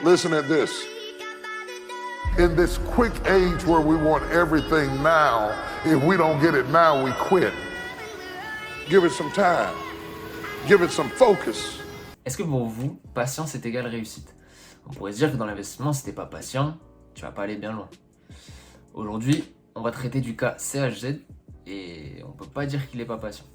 Listen at this. In this quick age where we want everything now, if we don't get it now, we quit. Give it some time. Give it some focus. Est-ce que pour vous, patience est égal réussite? On pourrait se dire que dans l'investissement, si t'es pas patient, tu vas pas aller bien loin. Aujourd'hui, on va traiter du cas CHZ et on peut pas dire qu'il est pas patient.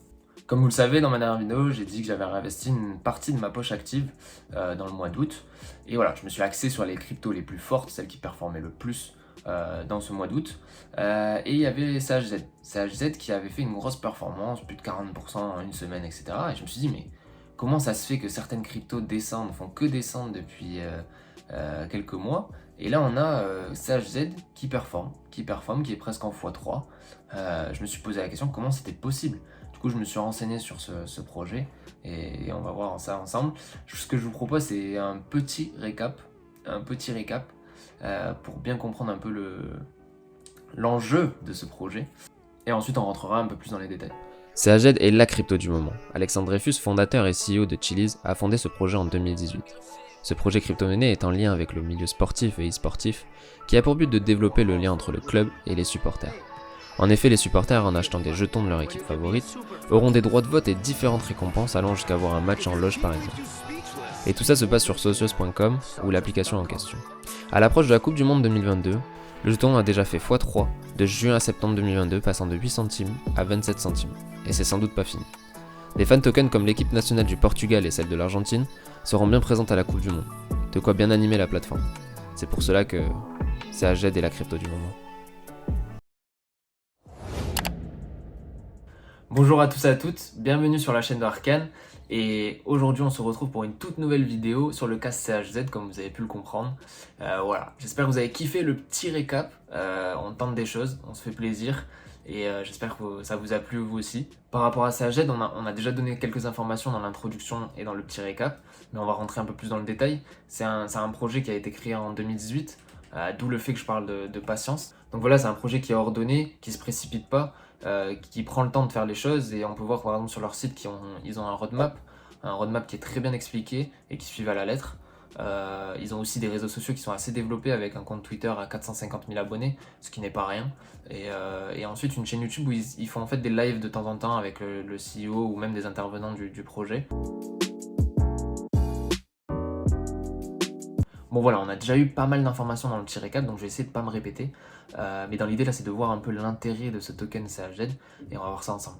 Comme vous le savez, dans ma dernière vidéo, j'ai dit que j'avais réinvesti une partie de ma poche active dans le mois d'août. Et voilà, je me suis axé sur les cryptos les plus fortes, celles qui performaient le plus dans ce mois d'août. Et il y avait CHZ. CHZ qui avait fait une grosse performance, plus de 40% en une semaine, etc. Et je me suis dit, mais comment ça se fait que certaines cryptos descendent, font que descendre depuis quelques mois? Et là, on a CHZ qui performe, qui est presque en x3. Je me suis posé la question, comment c'était possible? Du coup, je me suis renseigné sur ce projet et on va voir ça ensemble. Ce que je vous propose, c'est un petit récap pour bien comprendre un peu l'enjeu de ce projet. Et ensuite, on rentrera un peu plus dans les détails. CHZ est la crypto du moment. Alexandre Dreyfus, fondateur et CEO de Chiliz, a fondé ce projet en 2018. Ce projet crypto-monnaie est en lien avec le milieu sportif et e-sportif, qui a pour but de développer le lien entre le club et les supporters. En effet, les supporters, en achetant des jetons de leur équipe favorite, auront des droits de vote et différentes récompenses allant jusqu'à voir un match en loge par exemple. Et tout ça se passe sur socios.com ou l'application en question. À l'approche de la Coupe du Monde 2022, le jeton a déjà fait x3 de juin à septembre 2022, passant de 8 centimes à 27 centimes. Et c'est sans doute pas fini. Des fan tokens comme l'équipe nationale du Portugal et celle de l'Argentine seront bien présentes à la Coupe du Monde. De quoi bien animer la plateforme. C'est pour cela que CHZ est la crypto du moment. Bonjour à tous et à toutes, bienvenue sur la chaîne de Arcane. Et aujourd'hui on se retrouve pour une toute nouvelle vidéo sur le cas CHZ, comme vous avez pu le comprendre. Voilà, j'espère que vous avez kiffé le petit récap. On tente des choses, on se fait plaisir. Et j'espère que ça vous a plu vous aussi. Par rapport à CHZ, on a déjà donné quelques informations dans l'introduction et dans le petit récap, mais on va rentrer un peu plus dans le détail. C'est un projet qui a été créé en 2018, d'où le fait que je parle de patience. Donc voilà, c'est un projet qui est ordonné, qui se précipite pas, qui prend le temps de faire les choses, et on peut voir par exemple sur leur site qu'ils ont un roadmap qui est très bien expliqué et qui suit à la lettre. Ils ont aussi des réseaux sociaux qui sont assez développés avec un compte Twitter à 450 000 abonnés, ce qui n'est pas rien. Et ensuite une chaîne YouTube où ils font en fait des lives de temps en temps avec le CEO ou même des intervenants du projet. Bon voilà, on a déjà eu pas mal d'informations dans le petit récap, donc je vais essayer de pas me répéter. Mais dans l'idée là, c'est de voir un peu l'intérêt de ce token CHZ, et on va voir ça ensemble.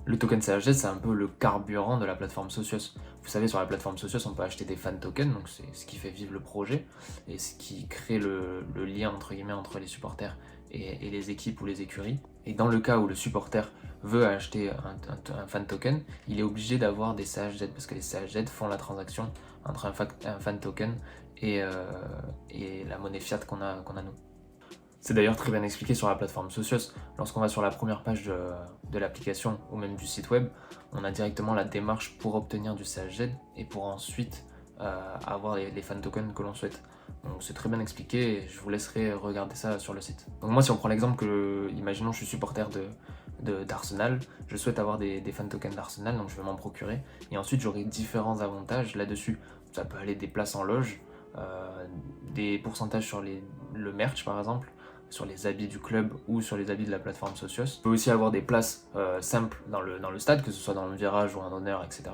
Le token CHZ, c'est un peu le carburant de la plateforme Socios. Vous savez, sur la plateforme Socios, on peut acheter des fan tokens, donc c'est ce qui fait vivre le projet, et ce qui crée le lien entre guillemets entre les supporters et les équipes ou les écuries. Et dans le cas où le supporter veut acheter un fan token, il est obligé d'avoir des CHZ, parce que les CHZ font la transaction entre un fan token et la monnaie fiat qu'on a nous. C'est d'ailleurs très bien expliqué sur la plateforme Socios. Lorsqu'on va sur la première page de l'application ou même du site web, on a directement la démarche pour obtenir du CHZ et pour ensuite avoir les fan tokens que l'on souhaite. Donc c'est très bien expliqué et je vous laisserai regarder ça sur le site. Donc moi, si on prend l'exemple que, imaginons je suis supporter d'Arsenal, je souhaite avoir des fan tokens d'Arsenal, donc je vais m'en procurer. Et ensuite j'aurai différents avantages là-dessus. Ça peut aller des places en loge, des pourcentages sur le merch par exemple, sur les habits du club ou sur les habits de la plateforme Socios. Je peux aussi avoir des places simples dans le stade, que ce soit dans le virage ou en honneur, etc.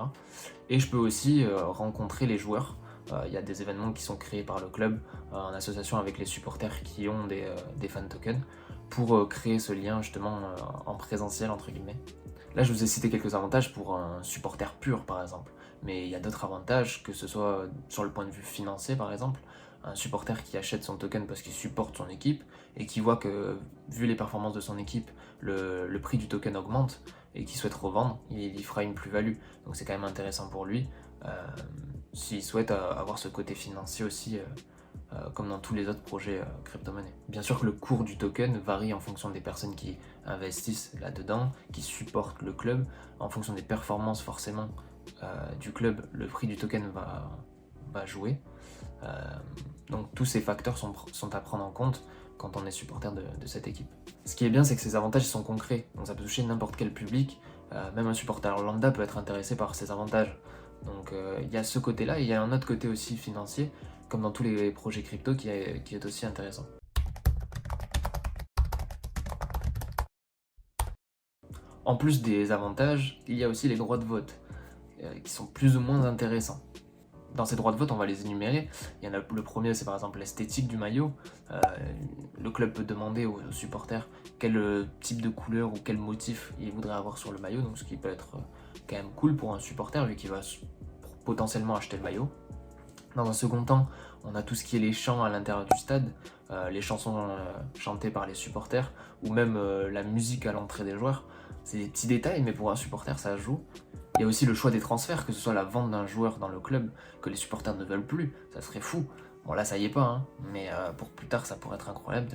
Et je peux aussi rencontrer les joueurs. Il y a des événements qui sont créés par le club en association avec les supporters qui ont des fan tokens pour créer ce lien justement en présentiel entre guillemets. Là je vous ai cité quelques avantages pour un supporter pur par exemple, mais il y a d'autres avantages, que ce soit sur le point de vue financier par exemple. Un supporter qui achète son token parce qu'il supporte son équipe et qui voit que, vu les performances de son équipe, le prix du token augmente et qui souhaite revendre, il fera une plus-value. Donc c'est quand même intéressant pour lui s'il souhaite avoir ce côté financier aussi, comme dans tous les autres projets crypto-monnaies. Bien sûr que le cours du token varie en fonction des personnes qui investissent là-dedans, qui supportent le club. En fonction des performances forcément du club, le prix du token va jouer. Donc tous ces facteurs sont à prendre en compte quand on est supporter de cette équipe. Ce qui est bien, c'est que ces avantages sont concrets, donc ça peut toucher n'importe quel public. Même un supporter lambda peut être intéressé par ces avantages. Donc il y a ce côté-là, et il y a un autre côté aussi financier, comme dans tous les projets crypto, qui est aussi intéressant. En plus des avantages, il y a aussi les droits de vote, qui sont plus ou moins intéressants. Dans ces droits de vote, on va les énumérer. Il y en a, le premier, c'est par exemple l'esthétique du maillot. Le club peut demander aux supporters quel type de couleur ou quel motif il voudrait avoir sur le maillot, donc ce qui peut être quand même cool pour un supporter vu qu'il va potentiellement acheter le maillot. Dans un second temps, on a tout ce qui est les chants à l'intérieur du stade, les chansons chantées par les supporters, ou même la musique à l'entrée des joueurs. C'est des petits détails, mais pour un supporter, ça joue. Il y a aussi le choix des transferts, que ce soit la vente d'un joueur dans le club que les supporters ne veulent plus, ça serait fou. Bon là ça y est pas, hein, mais pour plus tard ça pourrait être incroyable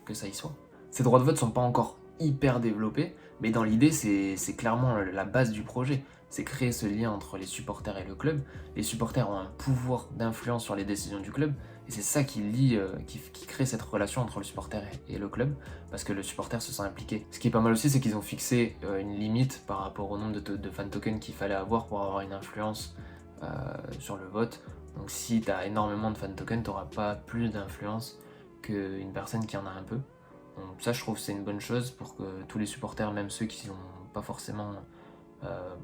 que ça y soit. Ces droits de vote sont pas encore hyper développés, mais dans l'idée c'est clairement la base du projet. C'est créer ce lien entre les supporters et le club. Les supporters ont un pouvoir d'influence sur les décisions du club, et c'est ça qui lie, qui crée cette relation entre le supporter et le club, parce que le supporter se sent impliqué. Ce qui est pas mal aussi, c'est qu'ils ont fixé une limite par rapport au nombre de fan tokens qu'il fallait avoir pour avoir une influence sur le vote. Donc si tu as énormément de fan tokens, tu n'auras pas plus d'influence qu'une personne qui en a un peu. Donc ça, je trouve que c'est une bonne chose pour que tous les supporters, même ceux qui n'ont pas forcément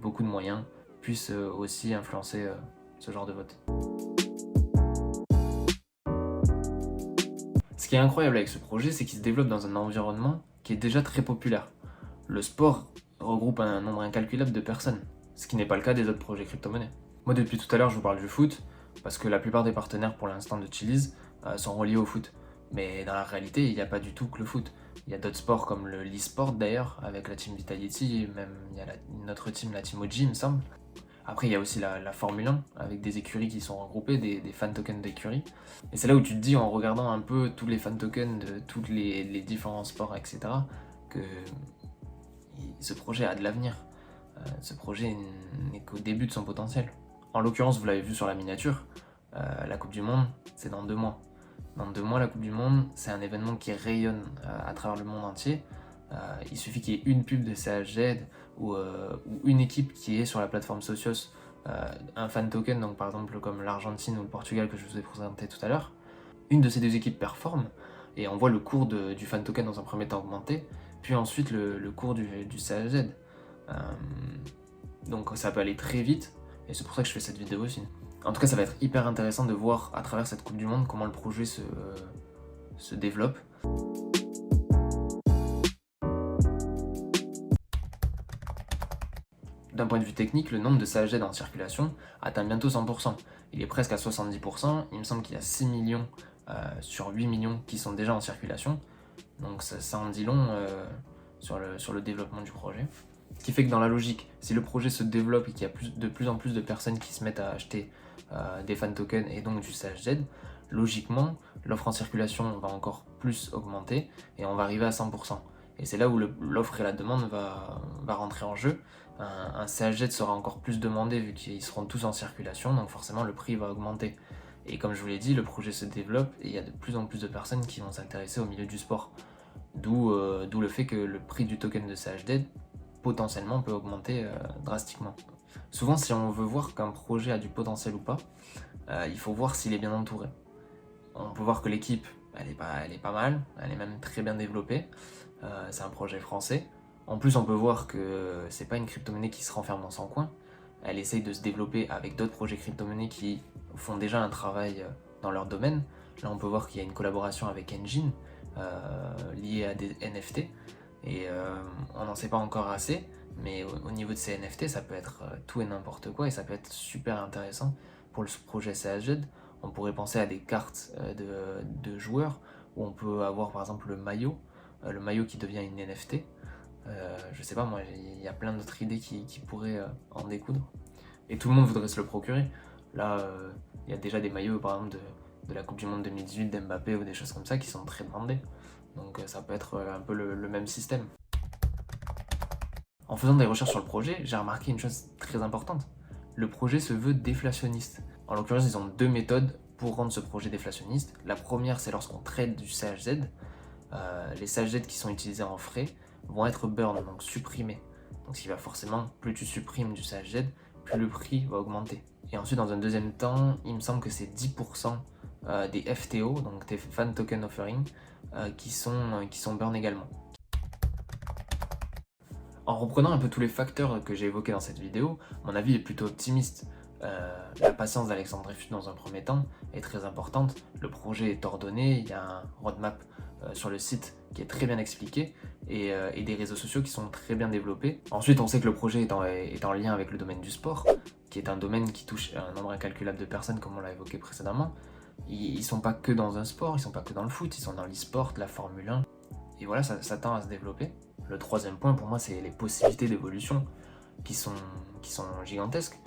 beaucoup de moyens, puissent aussi influencer ce genre de vote. Ce qui est incroyable avec ce projet, c'est qu'il se développe dans un environnement qui est déjà très populaire. Le sport regroupe un nombre incalculable de personnes, ce qui n'est pas le cas des autres projets crypto-monnaies. Moi depuis tout à l'heure je vous parle du foot, parce que la plupart des partenaires pour l'instant de Chiliz sont reliés au foot. Mais dans la réalité, il n'y a pas du tout que le foot. Il y a d'autres sports comme l'e-sport d'ailleurs, avec la team Vitality, et même il y a une autre team, la team OG il me semble. Après, il y a aussi la Formule 1, avec des écuries qui sont regroupées, des fan tokens d'écuries. Et c'est là où tu te dis, en regardant un peu tous les fan tokens de tous les différents sports, etc., que ce projet a de l'avenir. Ce projet n'est qu'au début de son potentiel. En l'occurrence, vous l'avez vu sur la miniature, la Coupe du Monde, c'est dans 2 mois. Dans 2 mois, la Coupe du Monde, c'est un événement qui rayonne à travers le monde entier. Il suffit qu'il y ait une pub de CHZ ou une équipe qui est sur la plateforme Socios, un fan token, donc par exemple comme l'Argentine ou le Portugal que je vous ai présenté tout à l'heure. Une de ces deux équipes performe et on voit le cours du fan token dans un premier temps augmenter, puis ensuite le cours du CHZ. Donc ça peut aller très vite et c'est pour ça que je fais cette vidéo aussi. En tout cas, ça va être hyper intéressant de voir à travers cette Coupe du Monde comment le projet se développe. D'un point de vue technique, le nombre de CHZ en circulation atteint bientôt 100%. Il est presque à 70%, il me semble qu'il y a 6 millions sur 8 millions qui sont déjà en circulation. Donc ça en dit long sur le développement du projet. Ce qui fait que dans la logique, si le projet se développe et qu'il y a de plus en plus de personnes qui se mettent à acheter des fan tokens et donc du CHZ, logiquement, l'offre en circulation va encore plus augmenter et on va arriver à 100%. Et c'est là où l'offre et la demande va rentrer en jeu. Un CHZ sera encore plus demandé vu qu'ils seront tous en circulation, donc forcément le prix va augmenter. Et comme je vous l'ai dit, le projet se développe et il y a de plus en plus de personnes qui vont s'intéresser au milieu du sport. D'où le fait que le prix du token de CHZ potentiellement peut augmenter drastiquement. Souvent, si on veut voir qu'un projet a du potentiel ou pas, il faut voir s'il est bien entouré. On peut voir que l'équipe, elle est pas mal, elle est même très bien développée. C'est un projet français. En plus, on peut voir que c'est pas une crypto-monnaie qui se renferme dans son coin. Elle essaye de se développer avec d'autres projets crypto-monnaies qui font déjà un travail dans leur domaine. Là, on peut voir qu'il y a une collaboration avec Engine liée à des NFT. Et on n'en sait pas encore assez, mais au niveau de ces NFT, ça peut être tout et n'importe quoi et ça peut être super intéressant pour le projet CHZ. On pourrait penser à des cartes de joueurs où on peut avoir par exemple le maillot qui devient une NFT. Je sais pas moi, il y a plein d'autres idées qui pourraient en découdre. Et tout le monde voudrait se le procurer. Là, il y a déjà des maillots par exemple de la Coupe du Monde 2018 d'Mbappé ou des choses comme ça qui sont très demandés. Donc ça peut être un peu le même système. En faisant des recherches sur le projet, j'ai remarqué une chose très importante. Le projet se veut déflationniste. En l'occurrence, ils ont 2 méthodes pour rendre ce projet déflationniste. La première, c'est lorsqu'on trade du CHZ. Les CHZ qui sont utilisés en frais vont être burn, donc supprimés. Donc ce qui va forcément, plus tu supprimes du CHZ, plus le prix va augmenter. Et ensuite, dans un deuxième temps, il me semble que c'est 10% des FTO, donc des Fan Token Offering, qui sont burn également. En reprenant un peu tous les facteurs que j'ai évoqués dans cette vidéo, mon avis est plutôt optimiste. La patience d'Alexandre Dreyfus dans un premier temps est très importante. Le projet est ordonné, il y a un roadmap sur le site qui est très bien expliqué et des réseaux sociaux qui sont très bien développés. Ensuite, on sait que le projet est en lien avec le domaine du sport, qui est un domaine qui touche un nombre incalculable de personnes comme on l'a évoqué précédemment. Ils sont pas que dans un sport, ils sont pas que dans le foot, ils sont dans l'e-sport, la Formule 1. Et voilà, ça tend à se développer. Le troisième point pour moi, c'est les possibilités d'évolution qui sont gigantesques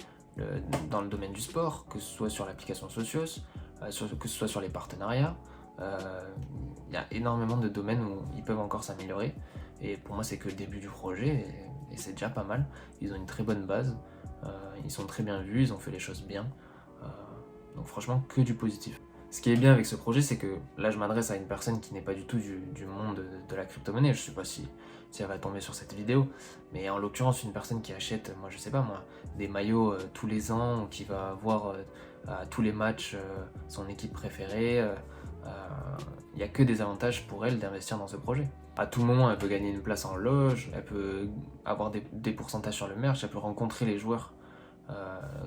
dans le domaine du sport, que ce soit sur l'application Socios, que ce soit sur les partenariats. Il y a énormément de domaines où ils peuvent encore s'améliorer. Et pour moi, c'est que le début du projet et c'est déjà pas mal. Ils ont une très bonne base, ils sont très bien vus, ils ont fait les choses bien. Donc franchement, que du positif. Ce qui est bien avec ce projet, c'est que là, je m'adresse à une personne qui n'est pas du tout du monde de la crypto-monnaie. Je sais pas si elle va tomber sur cette vidéo, mais en l'occurrence, une personne qui achète, moi je sais pas moi, des maillots tous les ans, ou qui va voir à tous les matchs son équipe préférée, il n'y a que des avantages pour elle d'investir dans ce projet. À tout moment, elle peut gagner une place en loge, elle peut avoir des pourcentages sur le merch, elle peut rencontrer les joueurs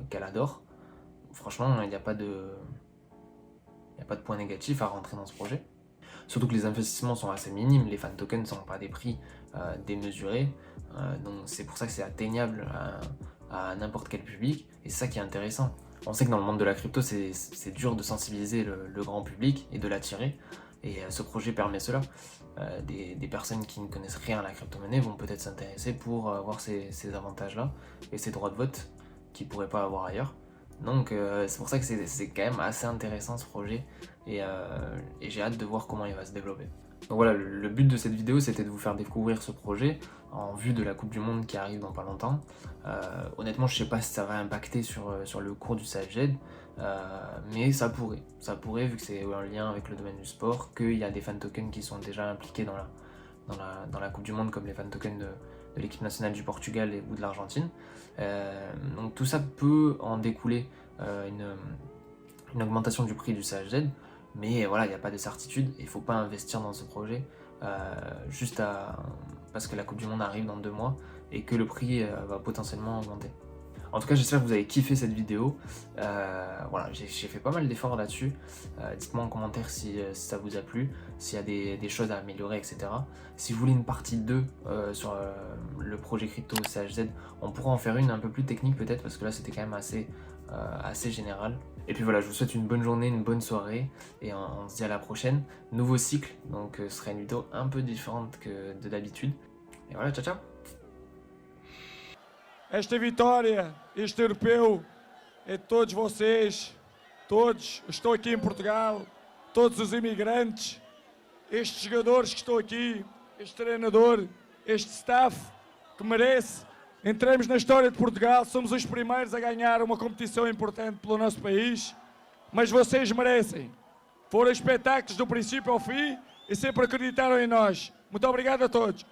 qu'elle adore. Franchement, il n'y a pas de point négatif à rentrer dans ce projet. Surtout que les investissements sont assez minimes, les fan tokens ne sont pas des prix démesurés, donc c'est pour ça que c'est atteignable à n'importe quel public, et c'est ça qui est intéressant. On sait que dans le monde de la crypto, c'est dur de sensibiliser le grand public et de l'attirer, et ce projet permet cela. Des personnes qui ne connaissent rien à la crypto-monnaie vont peut-être s'intéresser pour avoir ces avantages-là, et ces droits de vote qu'ils ne pourraient pas avoir ailleurs. Donc c'est pour ça que c'est quand même assez intéressant ce projet, et j'ai hâte de voir comment il va se développer. Donc voilà, le but de cette vidéo, c'était de vous faire découvrir ce projet en vue de la Coupe du Monde qui arrive dans pas longtemps. Honnêtement, je sais pas si ça va impacter sur le cours du CHZ, mais ça pourrait vu que c'est un lien avec le domaine du sport, qu'il y a des fan tokens qui sont déjà impliqués dans la Coupe du Monde, comme les fan tokens de l'équipe nationale du Portugal ou de l'Argentine. Donc tout ça peut en découler une augmentation du prix du CHZ, mais voilà, il n'y a pas de certitude, il ne faut pas investir dans ce projet parce que la Coupe du Monde arrive dans 2 mois et que le prix va potentiellement augmenter. En tout cas, j'espère que vous avez kiffé cette vidéo. Voilà, j'ai fait pas mal d'efforts là-dessus. Dites-moi en commentaire si ça vous a plu, s'il y a des choses à améliorer, etc. Si vous voulez une partie 2 sur le projet crypto CHZ, on pourra en faire une un peu plus technique peut-être, parce que là c'était quand même assez général. Et puis voilà, je vous souhaite une bonne journée, une bonne soirée, et on se dit à la prochaine. Nouveau cycle, donc ce sera une vidéo un peu différente que de d'habitude. Et voilà, ciao ciao. Esta vitória, este europeu, é de todos vocês, todos, eu estou aqui em Portugal, todos os imigrantes, estes jogadores que estão aqui, este treinador, este staff que merece. Entramos na história de Portugal, somos os primeiros a ganhar uma competição importante pelo nosso país, mas vocês merecem. Foram espetáculos do princípio ao fim e sempre acreditaram em nós. Muito obrigado a todos.